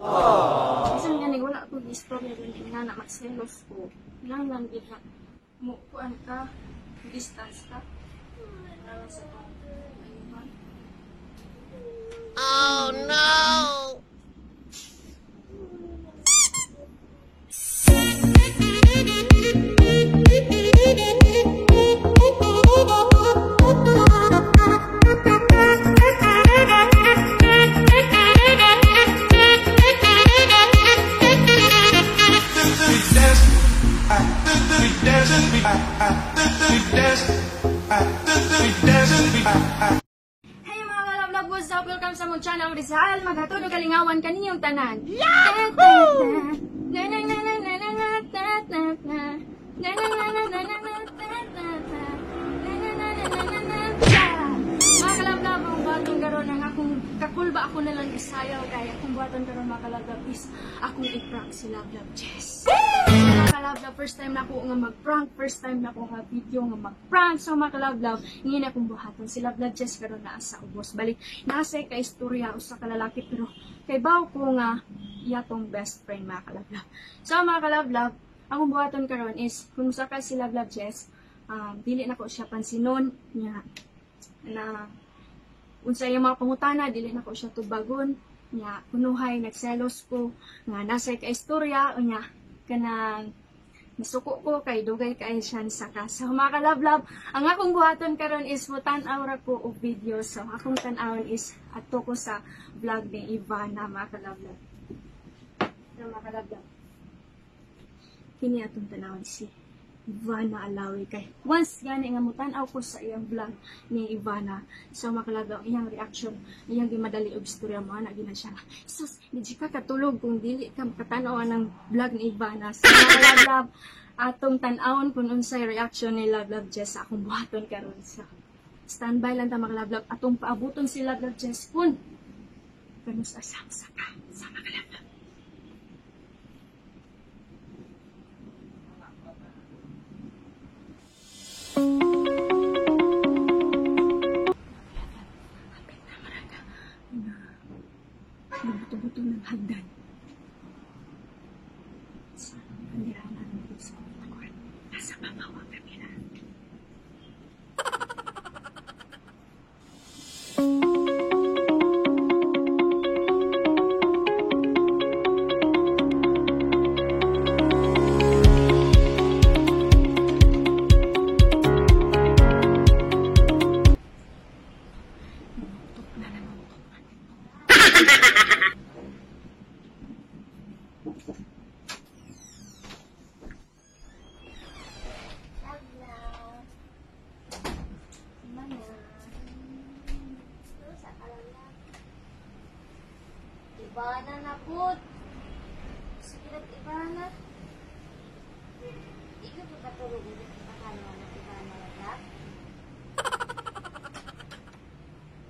Kasi nga ni wala ko istorya din nga na magselos ko. Nanglan gid na mo kuan ka, distance ka. Para sa to. Oh no! Hey mga kalablag, what's up? Welcome sa mong channel Rizal. Maghatulog kalingawan kaniyong tanan. Mga kalablag, ang buhaton karon ang akong kakulba ako na lang isayaw kaya akong buhaton karon mga kalablag is akong i-prank si Love Jess. Mga kalablag, first time na ako nga mag-prank, first time na ako nga video nga mag-prank. So mga kalablag, ngayon akong buhaton si Love Jess pero naa sa ubos. Balik, nasa ka istorya o sa kalalaki pero kay baw ko nga iyatong best friend mga kalablag. So mga kalablag, akong buhaton karon is kung saka si Love Jess, dili na ko siya pansinon niya na unsa yung mga pangutana, dili na ko siya tubagon niya kunuhay nagselos ko nga nasa ka istorya o niya kanang nasuko ko kay dugay kay siya sa kasa. So, mga kalablag, ang akong buhaton karon is mutan-aw ra ko og video. So akong tan-awon is ato ko sa vlog ni Ivana mga kalablag. So mga kalablag, kini atong tanawon si Ivana Alawi kay once gani nga mutan-aw ko sa iyang vlog ni Ivana. So mga kalablag, iyang reaction, iyang gimadali og istorya mo ana gina siya. Sus, di ka katulog kung dili ka makatanaw ng vlog ni Ivana. So mga kalablag, atong tan-awon kung unsay reaction ni Love Jess sa akong buhaton karon. So standby lang ta mga kalablag, atong paabuton si Love Jess kun kanus asam sa ka sa mga kalablag. Buto-buto ng hagdan. Sa kandihan natin dito sa kutawan. Nasa babaw ang kamera. Ivana na po. Sige lang, Ivana. Ikaw po katulog ulit ang pakalawa ng Ivana na love?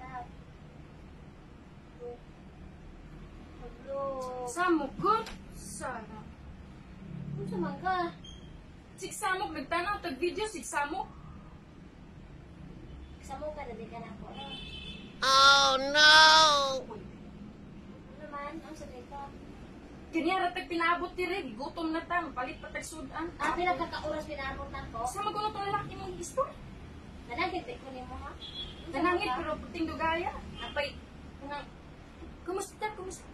Love. Hello. Samok ko? Sana. Kung saan ka? Siksamok, nagtanaw, tag-video, siksamok. Kasama ka, dali ka na po. Oh no! Ano naman? Ang sabi ka? Kanya ratag pinabot ti rin, gutom na ta, palit pa tag-sudan. Pinagkakauras pinabot na ko. Sa magulo itong lalaki mong history. Nanagit ko niyo mo ha? Nanangit pero puting dugaya. Apay, kumusta? Kumusta?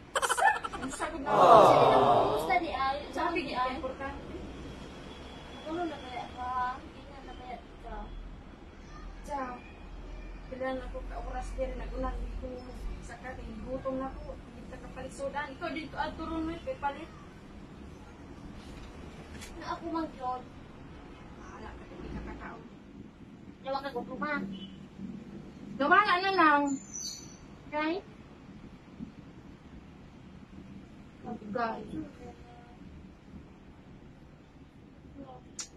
Ang sagot na. Sabi na mo, kumusta di ay? Sabi di niya, ay? importante. Ano na kaya ka? Ina na kaya ka? Ciao. Kailan ako ka-oras din, nagulang ko sa kating gutom na ko. Kita kapalit sodan. Ikaw dito at turun mo, palit. Na ako mag-yod. Wala ka hindi ka kakao. Nawa ka kung kuma. Gawala na lang. Okay? Magay.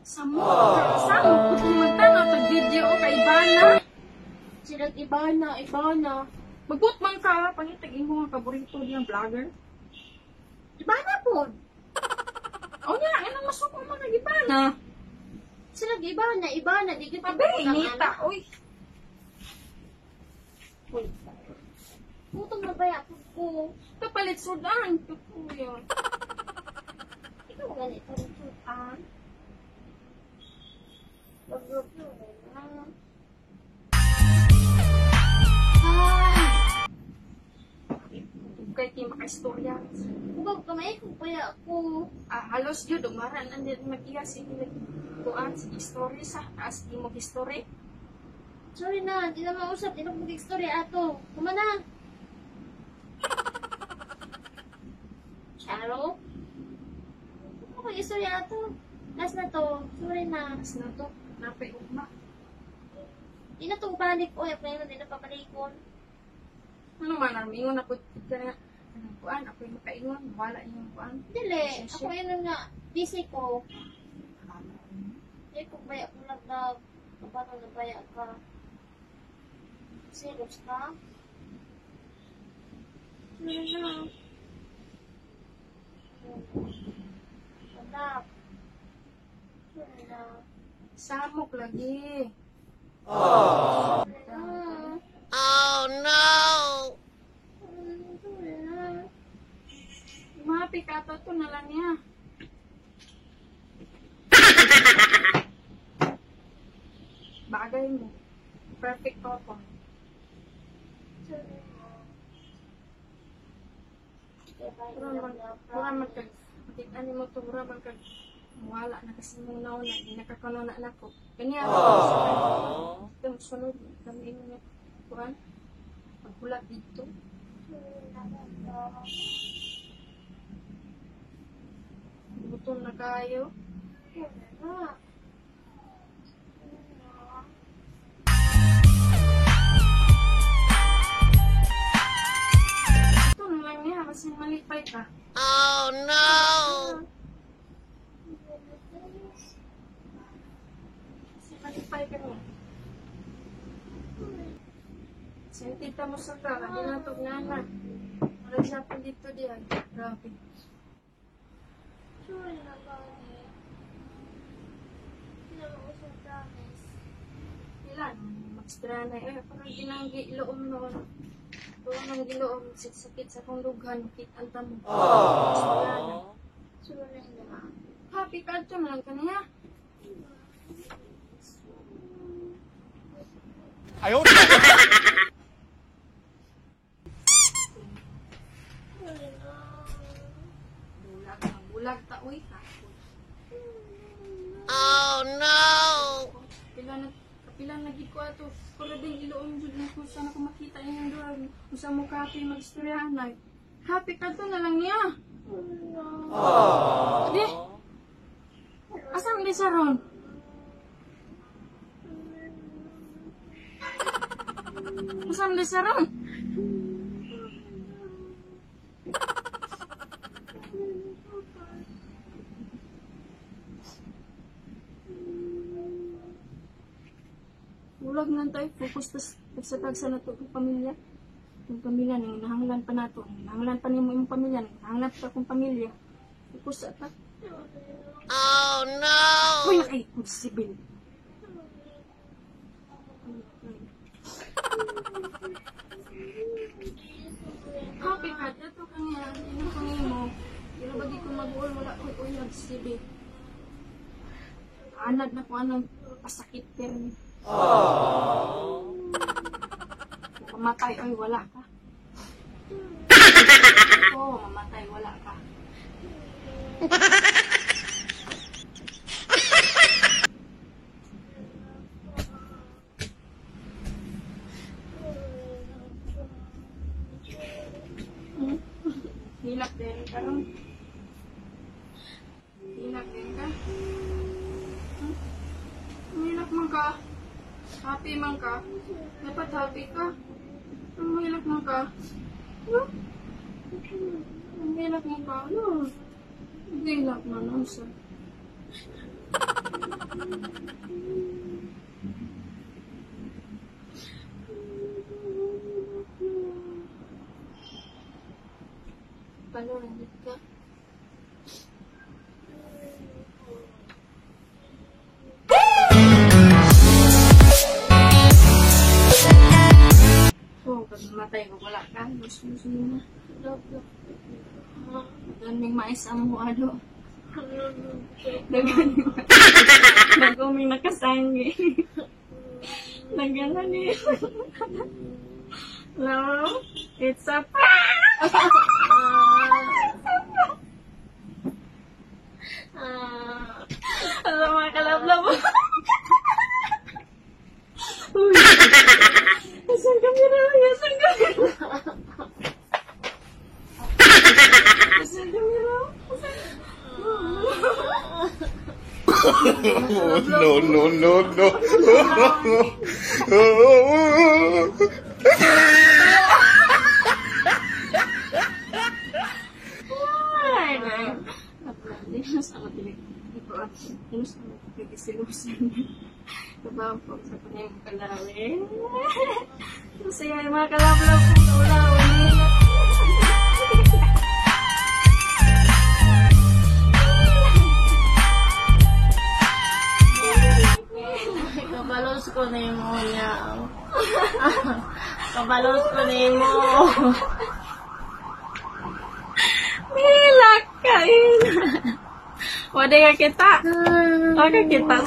Samo kung magtanaw tag-video o kay Ivana. Silang Ivana. Magbut man ka, pangitag mo mga paborito niyang vlogger. Ivana po. O niya, anong masukong mga Ivana? Silang Ivana. Di kita Pabe, inita, uy. Gutom na ba ako ko? Kapalit sudan. Kuya. Ikaw ganito rin sudan. Love yun na. Kay ti makaistorya. Huwag kamay kung kaya ako. Halos yun, umaran ang din mag-iya sige kuan sa story sa as di mo history. Sorry na, di na mausap. Di na mag-istorya ato. Kuma na. Charo? Ano mag-istorya ato? Last na to. Sorry na. As na to, napay ugma. Di na to balik. Oy, ako ngayon, di na papalikon. Ano man, armingon ako ka na anong kuan, ako'y makaingon, wala yung kuan. Dili. Ako ngayon nga, busy ko. Di ko baya ko lagdag. Paano na baya ka? Serious ka? Sorry na. Anak. Sorry na. Samok lagi. Sorry na. Oh no! Sorry na. Mapi ka to na lang niya. Bagay mo. Perfect to. Sorry na. Mura man kag makita ni mo to, mura man kag wala na kasi mong nauna, hindi nakakanona na ko. Kanya ito sunod kami niya kuan. Paghulat dito. Gutom na kayo. Ito na lang niya kasi malipay ka. Oh no! Kasi malipay ka niya. Sentita mo sa ka, hindi na ito nana. Wala siya pa dito diyan. Grabe. Sorry na, Gani. Hindi na mausap, promise. Ilan? Magstra na eh. Parang ginanggi iloom noon. Doon ang giloom. Sakit sa kong lughan. Kitanta mo. Sorry na. Happy ka ito na lang ka niya. Sorry na. Bulag na. Bulag ta. Uy. Oh no! Kapilan lagi ko ato. Pero din iloom jud na kung saan ako makita yung doon. Kung saan mo kapi mag-istoryahan na. Happy ka ito na lang niya. Di? Asan di sa ron? Asan di sa ron? Bulag nga tayo. Focus sa tagsa na ito ang pamilya. Yung pamilya, nang nahanglan pa nato. Nahanglan pa niyo mo yung pamilya. Nahanglan pa akong pamilya. Focus sa ta. Oh no! Uy, ay, imposible. Happy ka, ito kanya. Ino kanya mo. Pero bagi ko mag-uol, wala ko uy, nagsibi. Anad na ko anong pasakit pero ni. Mamatay, oy, wala ka. Oo, mamatay, wala ka. Hilak din ka ron. Hilak din ka. Hilak man ka. Happy man ka. Dapat happy ka. Hilak man ka. Hilak man ka. Hilak man ang sa. Paano nandit ka? Oh, matay ko wala ka. Gusto na. Daming mais ang mo ano. Naguming nakasangi. Nagana ni. No, it's a prank! Alam mga kalablab mo. Uy. Asan kamera? Asan kamera? Asan kamera? No, no, no, no. Ay, ay. Hindi na sa katilig. Ano sa nagkikisilusan. Kabaw po sa kanyang kalawin. Masaya yung mga kalablab po sa ulawin. Kabalos ko na yung niya. Kabalos ko na yung mo. Milak kain. Wala ka kita. Wala ka kita.